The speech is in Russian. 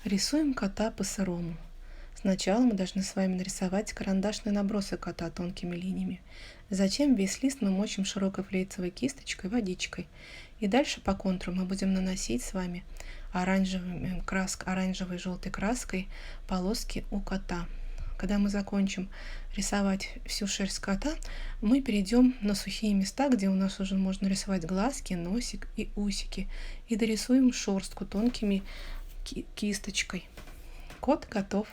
Рисуем кота по-сырому. Сначала мы должны с вами нарисовать карандашные набросы кота тонкими линиями. Затем весь лист мы мочим широкой флейцевой кисточкой водичкой. И дальше по контуру мы будем наносить с вами оранжевой и желтой краской полоски у кота. Когда мы закончим рисовать всю шерсть кота, мы перейдем на сухие места, где у нас уже можно рисовать глазки, носик и усики. И дорисуем шерстку тонкими кисточкой. Кот готов.